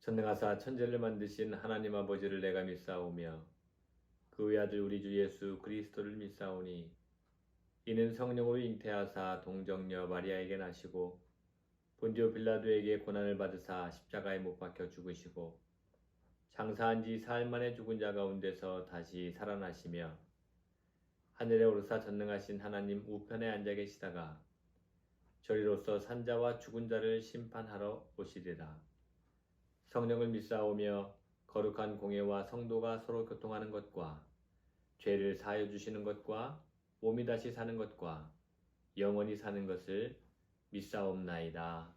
전능하사 천지를 만드신 하나님 아버지를 내가 믿사오며 그 외아들 우리 주 예수 그리스도를 믿사오니 이는 성령으로 잉태하사 동정녀 마리아에게 나시고 본디오 빌라도에게 고난을 받으사 십자가에 못 박혀 죽으시고 장사한 지 사흘 만에 죽은 자 가운데서 다시 살아나시며 하늘에 오르사 전능하신 하나님 우편에 앉아 계시다가 저리로서 산자와 죽은 자를 심판하러 오시리라. 성령을 믿사오며 거룩한 공예와 성도가 서로 교통하는 것과 죄를 사하여 주시는 것과 몸이 다시 사는 것과 영원히 사는 것을 믿사옵나이다.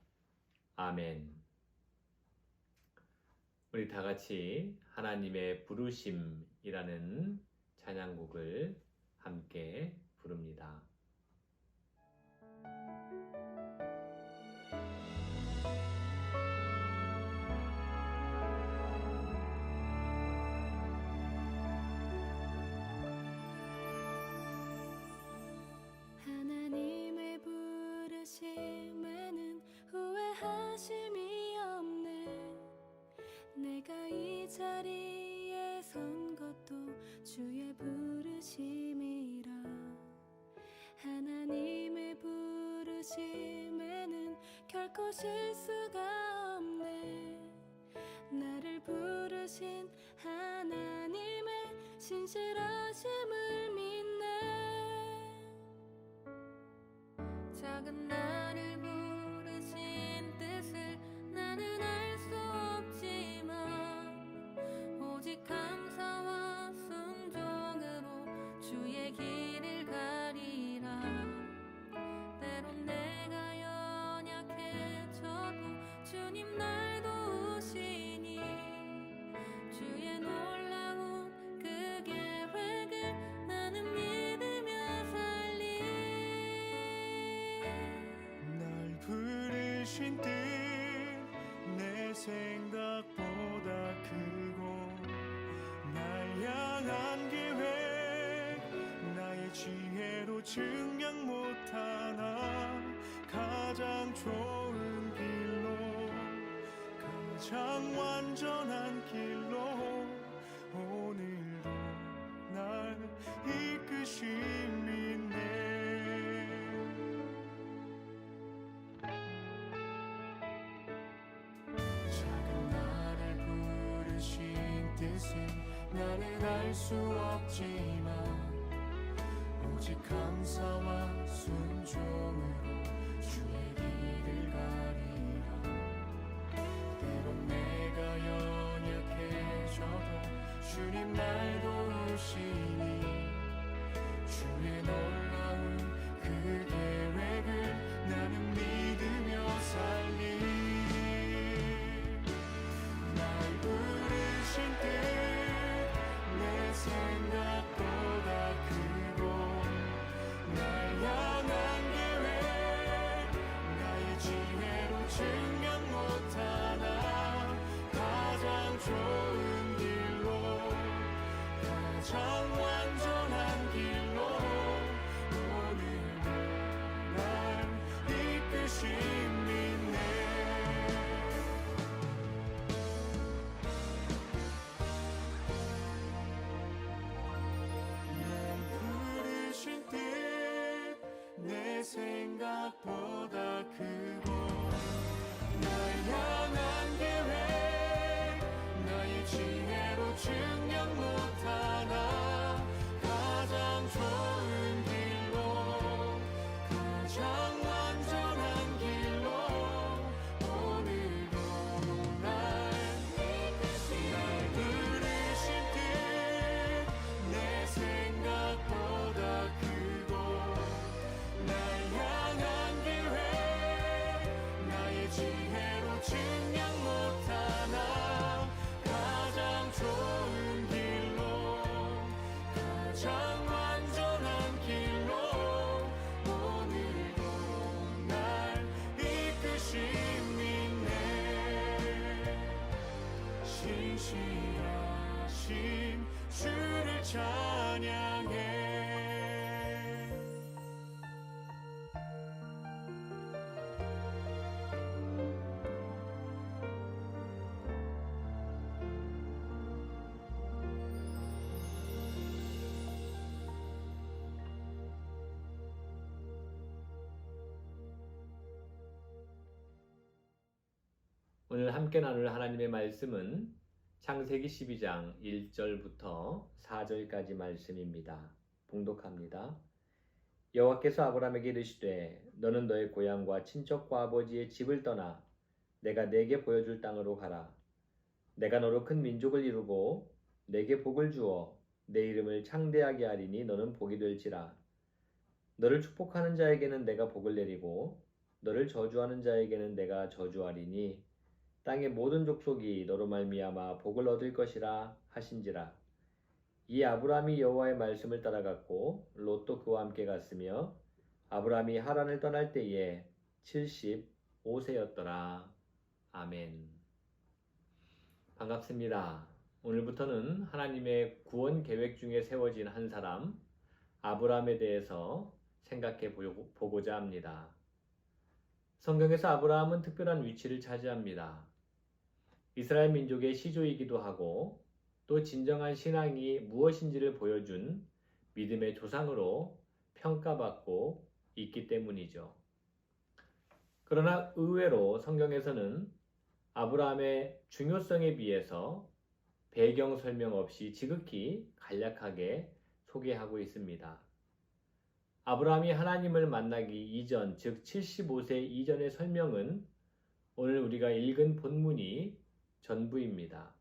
아멘. 우리 다 같이 하나님의 부르심이라는 찬양곡을 함께 부릅니다. 하나님의 부르심에는 후회하심이 없네. 내가 이 자리에 선 것도 주의 부르심이라. 하나님의 부르심에는 결코 실수가 없네. 나를 부르신 하나님의 신실하심을 믿네. 작은 나를 부르신 뜻을 나는 알 수 없지만 오직 감사와 순종으로 주의 길을 가리라. 때론 내가 연약해져도 주님 날 도우시니 주의 놀라운 그 계획을 나는 믿으며 살리. 날 부르신 뜻 내 생각보다 크고 날 향한 계획 나의 지혜로 증명 못하나 가장 좋은 길로 가장 완전한 길로 오늘도 날 이끄심이네. 뜻은 나는 알 수 없지만 오직 감사와 순종으로 주의 길을 가리라. 때론 내가 연약해져도 주님 날 도우시니 주의 놀라운 그 계획을 나는 믿으며 살리. 내 생각보다 크고 날 향한 계획 나의 지혜로 증명 못하나 가장 좋은 길로 가장 완전한 길로 오늘도 날 이끄심이네. 내 생각보다 크고 날 향한 계획 나의 지혜로 증명 못하나 가장 좋은 길로 가장 완전한 길로 오늘도 날 부르신 뜻 내 생각보다 크고 좋은 길로 가장 완전한 길로 오늘도 날 이끄심이네. 신실하신 주를 찬양해. 오늘 함께 나눌 하나님의 말씀은 창세기 12장 1절부터 4절까지 말씀입니다. 봉독합니다. 여호와께서 아브라함에게 이르시되 너는 너의 고향과 친척과 아버지의 집을 떠나 내가 네게 보여줄 땅으로 가라. 내가 너로 큰 민족을 이루고 네게 복을 주어 내 이름을 창대하게 하리니 너는 복이 될지라. 너를 축복하는 자에게는 내가 복을 내리고 너를 저주하는 자에게는 내가 저주하리니 땅의 모든 족속이 너로 말미암아 복을 얻을 것이라 하신지라. 이 아브라함이 여호와의 말씀을 따라갔고 롯도 그와 함께 갔으며 아브라함이 하란을 떠날 때에 75세였더라. 아멘. 반갑습니다. 오늘부터는 하나님의 구원 계획 중에 세워진 한 사람 아브라함에 대해서 생각해 보고자 합니다. 성경에서 아브라함은 특별한 위치를 차지합니다. 이스라엘 민족의 시조이기도 하고 또 진정한 신앙이 무엇인지를 보여준 믿음의 조상으로 평가받고 있기 때문이죠. 그러나 의외로 성경에서는 아브라함의 중요성에 비해서 배경 설명 없이 지극히 간략하게 소개하고 있습니다. 아브라함이 하나님을 만나기 이전, 즉 75세 이전의 설명은 오늘 우리가 읽은 본문이 전부입니다.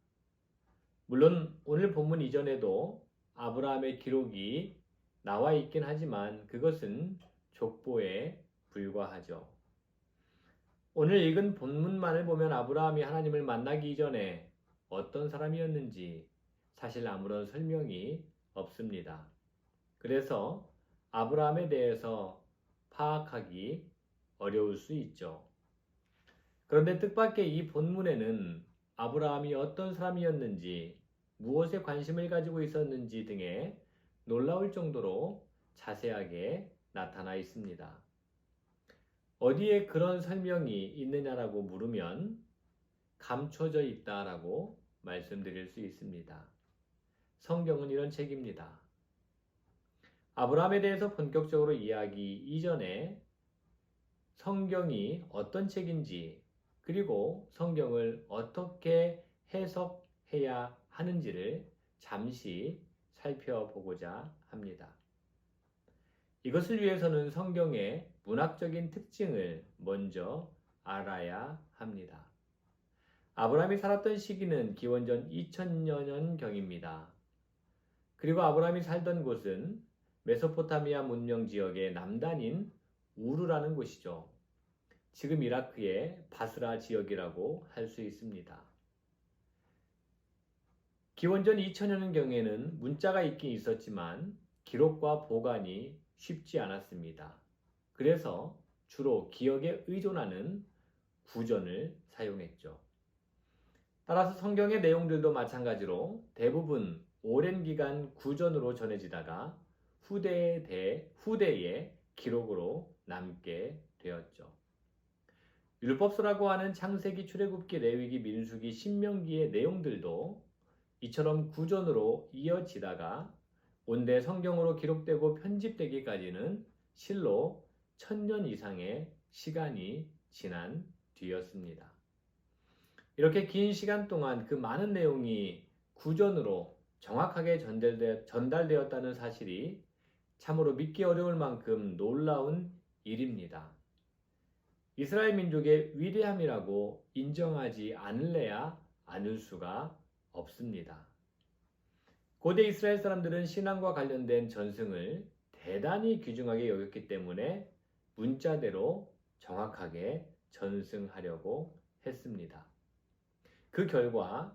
물론 오늘 본문 이전에도 아브라함의 기록이 나와 있긴 하지만 그것은 족보에 불과하죠. 오늘 읽은 본문만을 보면 아브라함이 하나님을 만나기 이전에 어떤 사람이었는지 사실 아무런 설명이 없습니다. 그래서 아브라함에 대해서 파악하기 어려울 수 있죠. 그런데 뜻밖의 이 본문에는 아브라함이 어떤 사람이었는지, 무엇에 관심을 가지고 있었는지 등의 놀라울 정도로 자세하게 나타나 있습니다. 어디에 그런 설명이 있느냐라고 물으면 감춰져 있다라고 말씀드릴 수 있습니다. 성경은 이런 책입니다. 아브라함에 대해서 본격적으로 이야기 이전에 성경이 어떤 책인지 그리고 성경을 어떻게 해석해야 하는지를 잠시 살펴보고자 합니다. 이것을 위해서는 성경의 문학적인 특징을 먼저 알아야 합니다. 아브라함이 살았던 시기는 기원전 2000년경입니다. 그리고 아브라함이 살던 곳은 메소포타미아 문명 지역의 남단인 우르라는 곳이죠. 지금 이라크의 바스라 지역이라고 할 수 있습니다. 기원전 2000년경에는 문자가 있긴 있었지만 기록과 보관이 쉽지 않았습니다. 그래서 주로 기억에 의존하는 구전을 사용했죠. 따라서 성경의 내용들도 마찬가지로 대부분 오랜 기간 구전으로 전해지다가 후대의 기록으로 남게 되었죠. 율법서라고 하는 창세기, 출애굽기, 레위기, 민수기, 신명기의 내용들도 이처럼 구전으로 이어지다가 온대 성경으로 기록되고 편집되기까지는 실로 1000년 이상의 시간이 지난 뒤였습니다. 이렇게 긴 시간 동안 그 많은 내용이 구전으로 정확하게 전달되었다는 사실이 참으로 믿기 어려울 만큼 놀라운 일입니다. 이스라엘 민족의 위대함이라고 인정하지 않을래야 않을 수가 없습니다. 고대 이스라엘 사람들은 신앙과 관련된 전승을 대단히 귀중하게 여겼기 때문에 문자대로 정확하게 전승하려고 했습니다. 그 결과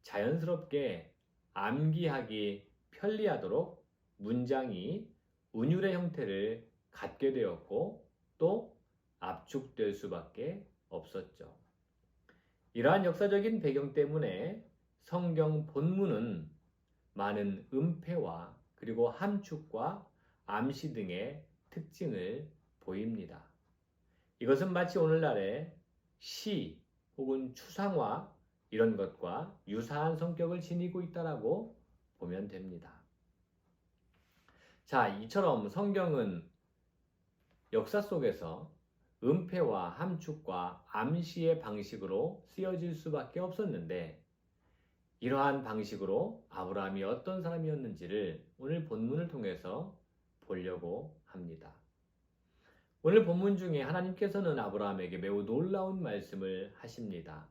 자연스럽게 암기하기 편리하도록 문장이 운율의 형태를 갖게 되었고 또 압축될 수밖에 없었죠. 이러한 역사적인 배경 때문에 성경 본문은 많은 음패와 그리고 함축과 암시 등의 특징을 보입니다. 이것은 마치 오늘날의 시 혹은 추상화 이런 것과 유사한 성격을 지니고 있다라고 보면 됩니다. 자, 이처럼 성경은 역사 속에서 은폐와 함축과 암시의 방식으로 쓰여질 수밖에 없었는데 이러한 방식으로 아브라함이 어떤 사람이었는지를 오늘 본문을 통해서 보려고 합니다. 오늘 본문 중에 하나님께서는 아브라함에게 매우 놀라운 말씀을 하십니다.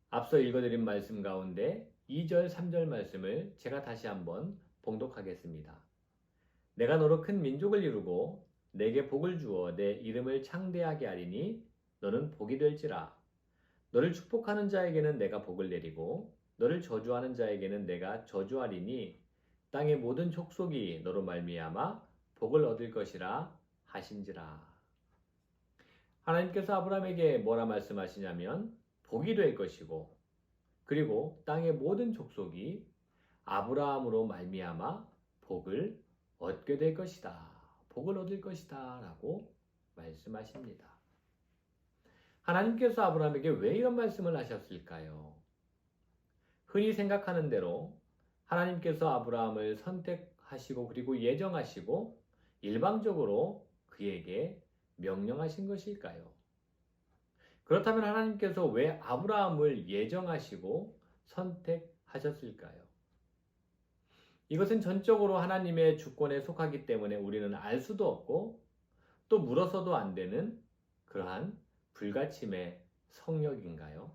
앞서 읽어드린 말씀 가운데 2절, 3절 말씀을 제가 다시 한번 봉독하겠습니다. 내가 너로 큰 민족을 이루고 내게 복을 주어 내 이름을 창대하게 하리니 너는 복이 될지라. 너를 축복하는 자에게는 내가 복을 내리고 너를 저주하는 자에게는 내가 저주하리니 땅의 모든 족속이 너로 말미암아 복을 얻을 것이라 하신지라. 하나님께서 아브라함에게 뭐라 말씀하시냐면 복이 될 것이고 그리고 땅의 모든 족속이 아브라함으로 말미암아 복을 얻게 될 것이다. 복을 얻을 것이다 라고 말씀하십니다. 하나님께서 아브라함에게 왜 이런 말씀을 하셨을까요? 흔히 생각하는 대로 하나님께서 아브라함을 선택하시고 그리고 예정하시고 일방적으로 그에게 명령하신 것일까요? 그렇다면 하나님께서 왜 아브라함을 예정하시고 선택하셨을까요? 이것은 전적으로 하나님의 주권에 속하기 때문에 우리는 알 수도 없고 또 물어서도 안 되는 그러한 불가침의 성역인가요?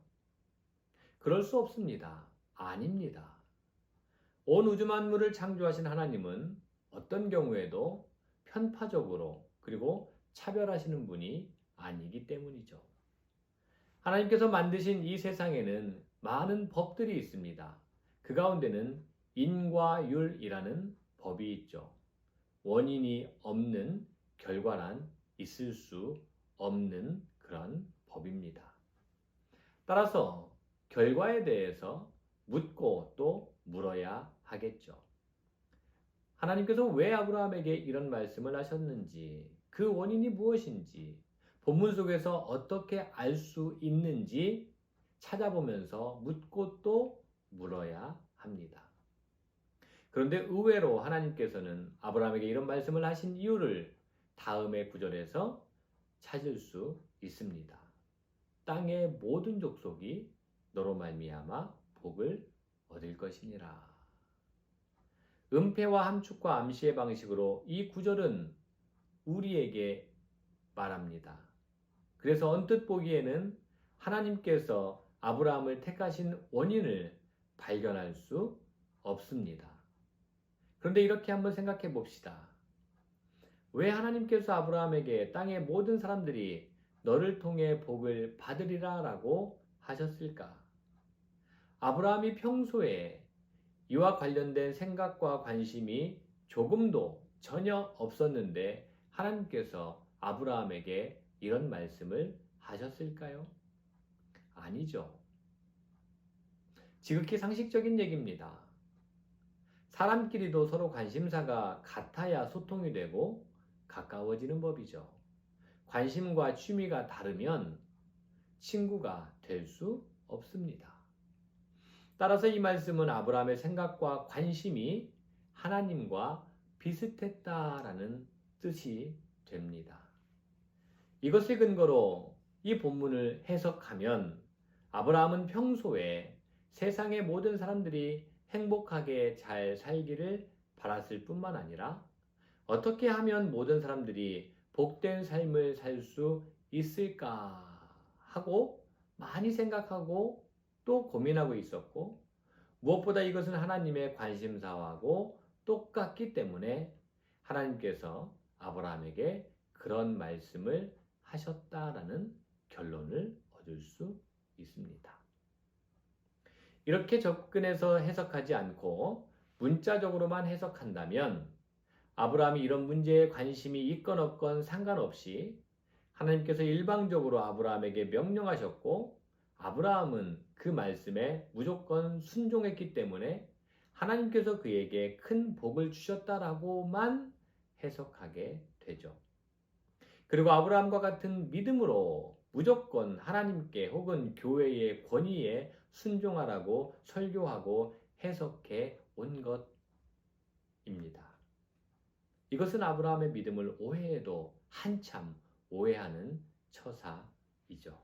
그럴 수 없습니다. 아닙니다. 온 우주 만물을 창조하신 하나님은 어떤 경우에도 편파적으로 그리고 차별하시는 분이 아니기 때문이죠. 하나님께서 만드신 이 세상에는 많은 법들이 있습니다. 그 가운데는 인과율이라는 법이 있죠. 원인이 없는 결과란 있을 수 없는 그런 법입니다. 따라서 결과에 대해서 묻고 또 물어야 하겠죠. 하나님께서 왜 아브라함에게 이런 말씀을 하셨는지, 그 원인이 무엇인지, 본문 속에서 어떻게 알 수 있는지 찾아보면서 묻고 또 물어야 합니다. 그런데 의외로 하나님께서는 아브라함에게 이런 말씀을 하신 이유를 다음의 구절에서 찾을 수 있습니다. 땅의 모든 족속이 너로 말미암아 복을 얻을 것이니라. 은폐와 함축과 암시의 방식으로 이 구절은 우리에게 말합니다. 그래서 언뜻 보기에는 하나님께서 아브라함을 택하신 원인을 발견할 수 없습니다. 그런데 이렇게 한번 생각해 봅시다. 왜 하나님께서 아브라함에게 땅의 모든 사람들이 너를 통해 복을 받으리라 라고 하셨을까? 아브라함이 평소에 이와 관련된 생각과 관심이 조금도 전혀 없었는데 하나님께서 아브라함에게 이런 말씀을 하셨을까요? 아니죠. 지극히 상식적인 얘기입니다. 사람끼리도 서로 관심사가 같아야 소통이 되고 가까워지는 법이죠. 관심과 취미가 다르면 친구가 될 수 없습니다. 따라서 이 말씀은 아브라함의 생각과 관심이 하나님과 비슷했다라는 뜻이 됩니다. 이것을 근거로 이 본문을 해석하면 아브라함은 평소에 세상의 모든 사람들이 행복하게 잘 살기를 바랐을 뿐만 아니라 어떻게 하면 모든 사람들이 복된 삶을 살 수 있을까 하고 많이 생각하고 또 고민하고 있었고 무엇보다 이것은 하나님의 관심사하고 똑같기 때문에 하나님께서 아브라함에게 그런 말씀을 하셨다라는 결론을 얻을 수 있습니다. 이렇게 접근해서 해석하지 않고 문자적으로만 해석한다면 아브라함이 이런 문제에 관심이 있건 없건 상관없이 하나님께서 일방적으로 아브라함에게 명령하셨고 아브라함은 그 말씀에 무조건 순종했기 때문에 하나님께서 그에게 큰 복을 주셨다라고만 해석하게 되죠. 그리고 아브라함과 같은 믿음으로 무조건 하나님께 혹은 교회의 권위에 순종하라고 설교하고 해석해 온 것입니다. 이것은 아브라함의 믿음을 오해해도 한참 오해하는 처사이죠.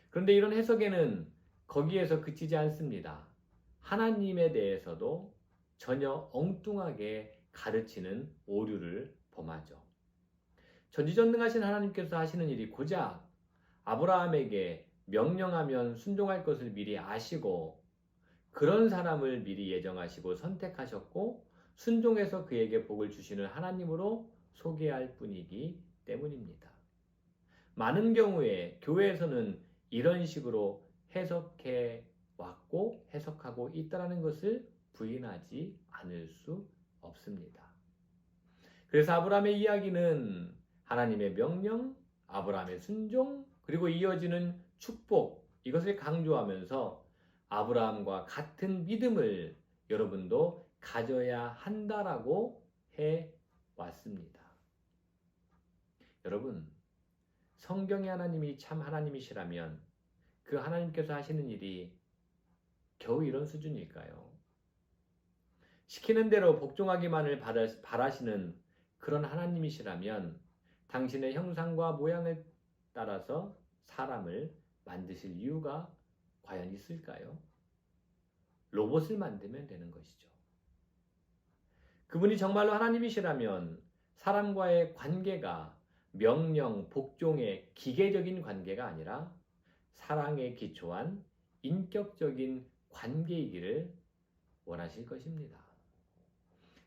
그런데 이런 해석에는 거기에서 그치지 않습니다. 하나님에 대해서도 전혀 엉뚱하게 가르치는 오류를 범하죠. 전지전능하신 하나님께서 하시는 일이 고작 아브라함에게 명령하면 순종할 것을 미리 아시고 그런 사람을 미리 예정하시고 선택하셨고 순종해서 그에게 복을 주시는 하나님으로 소개할 뿐이기 때문입니다. 많은 경우에 교회에서는 이런 식으로 해석해 왔고 해석하고 있다는 것을 부인하지 않을 수 없습니다. 그래서 아브라함의 이야기는 하나님의 명령, 아브라함의 순종, 그리고 이어지는 축복, 이것을 강조하면서 아브라함과 같은 믿음을 여러분도 가져야 한다라고 해 왔습니다. 여러분, 성경의 하나님이 참 하나님이시라면 그 하나님께서 하시는 일이 겨우 이런 수준일까요? 시키는 대로 복종하기만을 바라시는 그런 하나님이시라면 당신의 형상과 모양을 따라서 사람을 만드실 이유가 과연 있을까요? 로봇을 만들면 되는 것이죠. 그분이 정말로 하나님이시라면 사람과의 관계가 명령, 복종의 기계적인 관계가 아니라 사랑에 기초한 인격적인 관계이기를 원하실 것입니다.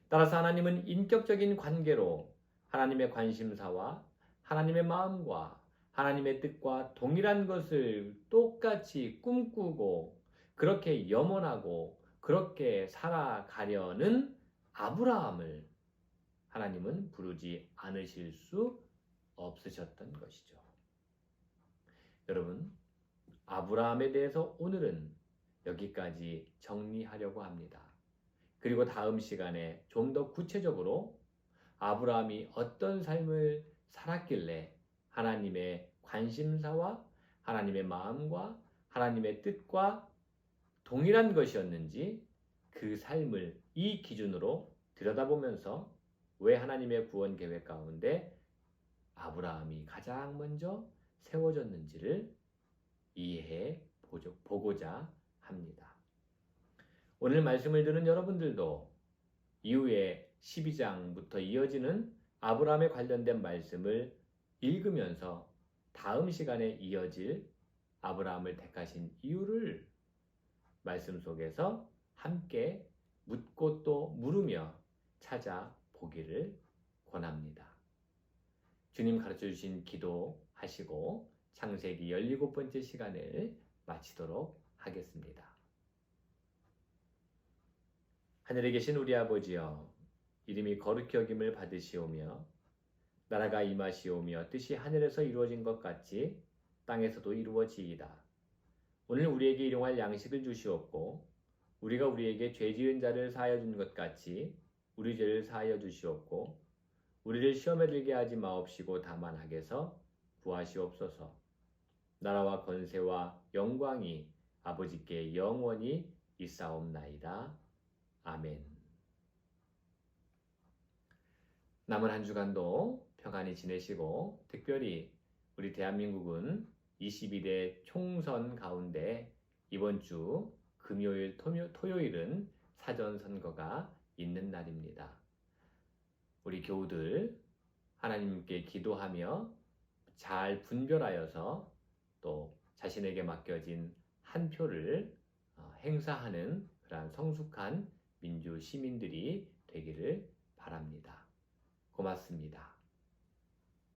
따라서 하나님은 인격적인 관계로 하나님의 관심사와 하나님의 마음과 하나님의 뜻과 동일한 것을 똑같이 꿈꾸고 그렇게 염원하고 그렇게 살아가려는 아브라함을 하나님은 부르지 않으실 수 없으셨던 것이죠. 여러분, 아브라함에 대해서 오늘은 여기까지 정리하려고 합니다. 그리고 다음 시간에 좀 더 구체적으로 아브라함이 어떤 삶을 살았길래 하나님의 관심사와 하나님의 마음과 하나님의 뜻과 동일한 것이었는지 그 삶을 이 기준으로 들여다보면서 왜 하나님의 구원 계획 가운데 아브라함이 가장 먼저 세워졌는지를 이해해 보고자 합니다. 오늘 말씀을 들은 여러분들도 이후에 12장부터 이어지는 아브라함에 관련된 말씀을 읽으면서 다음 시간에 이어질 아브라함을 택하신 이유를 말씀 속에서 함께 묻고 또 물으며 찾아보기를 권합니다. 주님 가르쳐 주신 기도하시고 창세기 17번째 시간을 마치도록 하겠습니다. 하늘에 계신 우리 아버지여, 이름이 거룩히 여김을 받으시오며 나라가 임하시오며 뜻이 하늘에서 이루어진 것 같이 땅에서도 이루어지이다. 오늘 우리에게 일용할 양식을 주시옵고 우리가 우리에게 죄 지은 자를 사하여 준 것 같이 우리 죄를 사하여 주시옵고 우리를 시험에 들게 하지 마옵시고 다만 악에서 구하시옵소서. 나라와 권세와 영광이 아버지께 영원히 있사옵나이다. 아멘. 남은 한 주간도 평안히 지내시고 특별히 우리 대한민국은 22대 총선 가운데 이번 주 금요일, 토요일은 사전선거가 있는 날입니다. 우리 교우들 하나님께 기도하며 잘 분별하여서 또 자신에게 맡겨진 한 표를 행사하는 그러한 성숙한 민주 시민들이 되기를 바랍니다. 고맙습니다.